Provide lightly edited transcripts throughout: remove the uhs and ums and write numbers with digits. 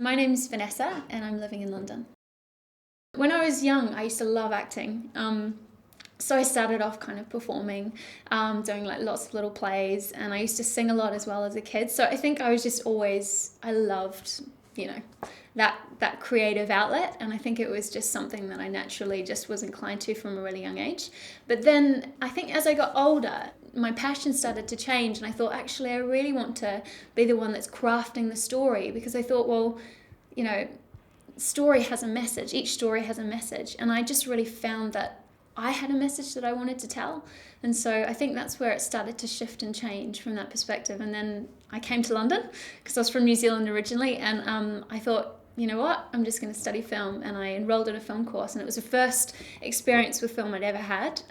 My name's Vanessa and I'm living in London. When I was young, I used to love acting. So I started off kind of performing, doing like lots of little plays, and I used to sing a lot as well as a kid. So I think I was just always, I loved, that creative outlet, and I think it was just something that I naturally just was inclined to from a really young age. But then I think as I got older, my passion started to change, and I thought, actually, I really want to be the one that's crafting the story, because I thought, well, story has a message. Each story has a message, and I just really found that I had a message that I wanted to tell. And so I think that's where it started to shift and change from that perspective. And then I came to London because I was from New Zealand originally, and I thought, you know what, I'm just going to study film, and I enrolled in a film course, and it was the first experience with film I'd ever had.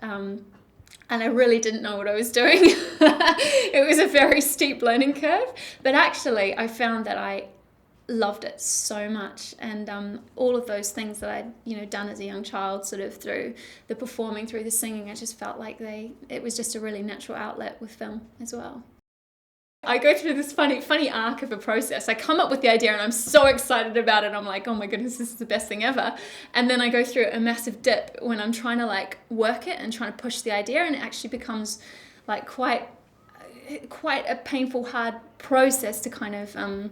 And I really didn't know what I was doing. It was a very steep learning curve, but actually I found that I loved it so much, and all of those things that I'd done as a young child, sort of through the performing, through the singing, I just felt like it was just a really natural outlet with film as well. I go through this funny arc of a process. I come up with the idea and I'm so excited about it. I'm like, oh my goodness, this is the best thing ever. And then I go through a massive dip when I'm trying to work it and trying to push the idea, and it actually becomes quite a painful, hard process to kind of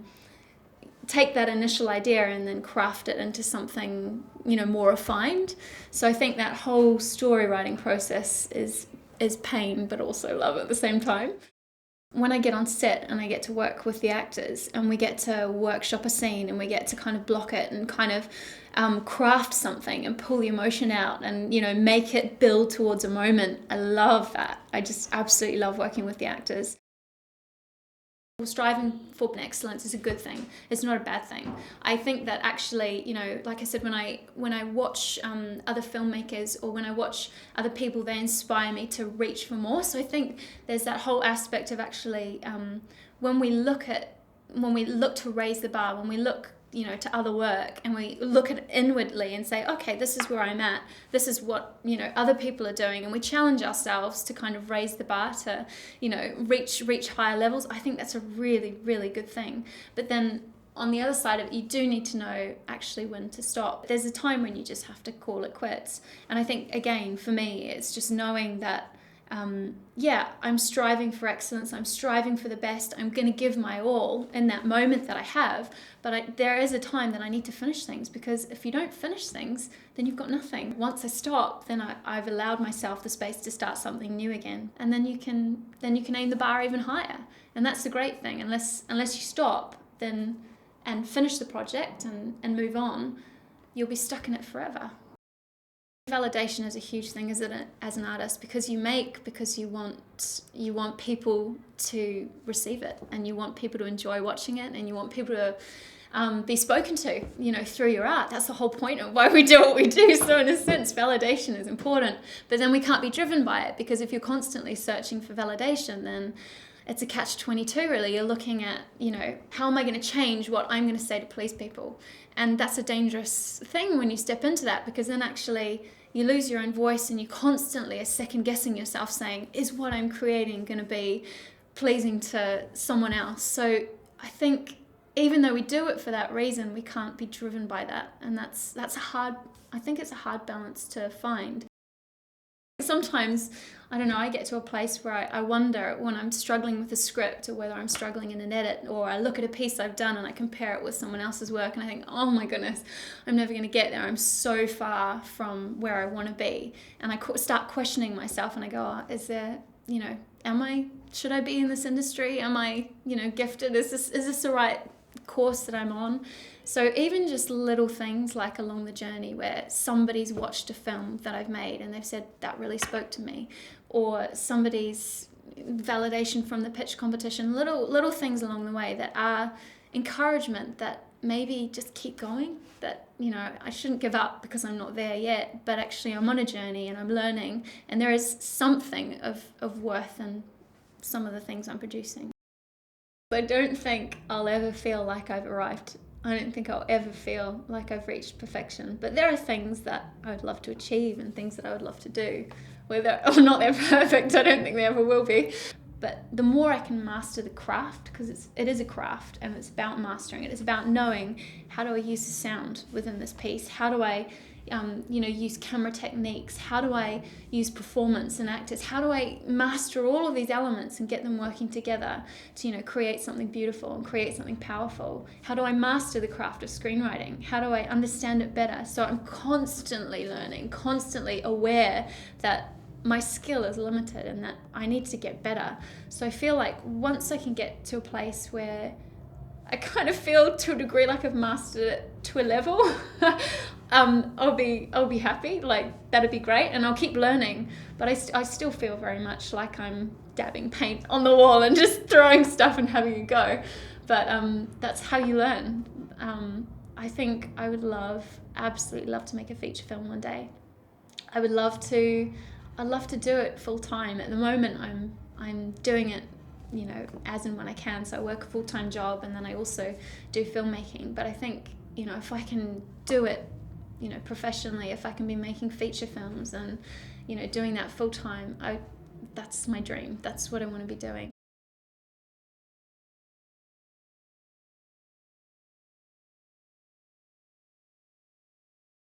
take that initial idea and then craft it into something more refined. So I think that whole story writing process is pain but also love at the same time. When I get on set and I get to work with the actors and we get to workshop a scene and we get to kind of block it and kind of craft something and pull the emotion out and make it build towards a moment, I love that. I just absolutely love working with the actors. Striving for excellence is a good thing. It's not a bad thing. I think that actually, like I said, when I watch other filmmakers or when I watch other people, they inspire me to reach for more. So I think there's that whole aspect of actually when we look to raise the bar, when we look to other work, and we look at it inwardly and say, okay, this is where I'm at, this is what other people are doing, and we challenge ourselves to kind of raise the bar to reach higher levels. I think that's a really, really good thing. But then on the other side of it, you do need to know actually when to stop. There's a time when you just have to call it quits. And I think, again, for me, it's just knowing that I'm striving for excellence, I'm striving for the best, I'm going to give my all in that moment that I have, but there is a time that I need to finish things, because if you don't finish things, then you've got nothing. Once I stop, then I've allowed myself the space to start something new again, and then you can aim the bar even higher, and that's the great thing. Unless you stop and finish the project and move on, you'll be stuck in it forever. Validation is a huge thing as an artist, because you want people to receive it, and you want people to enjoy watching it, and you want people to be spoken to through your art. That's the whole point of why we do what we do. So in a sense, validation is important, but then we can't be driven by it, because if you're constantly searching for validation, then it's a catch-22 really. You're looking at, how am I going to change what I'm going to say to please people? And that's a dangerous thing when you step into that, because then actually you lose your own voice and you constantly are second-guessing yourself, saying, is what I'm creating going to be pleasing to someone else? So I think even though we do it for that reason, we can't be driven by that. And I think it's a hard balance to find. Sometimes, I don't know, I get to a place where I wonder when I'm struggling with a script, or whether I'm struggling in an edit, or I look at a piece I've done and I compare it with someone else's work, and I think, oh my goodness, I'm never going to get there. I'm so far from where I want to be. And I start questioning myself, and I go, is there, should I be in this industry? Am I, gifted? Is this the right course that I'm on? So even just little things like along the journey where somebody's watched a film that I've made and they've said that really spoke to me, or somebody's validation from the pitch competition, little things along the way that are encouragement, that maybe just keep going, that I shouldn't give up because I'm not there yet, but actually I'm on a journey and I'm learning, and there is something of worth in some of the things I'm producing. I don't think I'll ever feel like I've arrived. I don't think I'll ever feel like I've reached perfection. But there are things that I would love to achieve and things that I would love to do. Whether or not they're perfect, I don't think they ever will be. But the more I can master the craft, because it is a craft and it's about mastering it. It's about knowing, how do I use the sound within this piece? How do I, use camera techniques? How do I use performance and actors? How do I master all of these elements and get them working together to, create something beautiful and create something powerful? How do I master the craft of screenwriting? How do I understand it better? So I'm constantly learning, constantly aware that my skill is limited and that I need to get better. So I feel like once I can get to a place where I kind of feel to a degree like I've mastered it to a level, I'll be happy. Like, that'd be great, and I'll keep learning. But I still feel very much like I'm dabbing paint on the wall and just throwing stuff and having a go. But that's how you learn. I think I would absolutely love to make a feature film one day. I'd love to do it full time. At the moment, I'm doing it, as and when I can. So I work a full-time job, and then I also do filmmaking. But I think, if I can do it, professionally, if I can be making feature films and, doing that full time, that's my dream. That's what I want to be doing.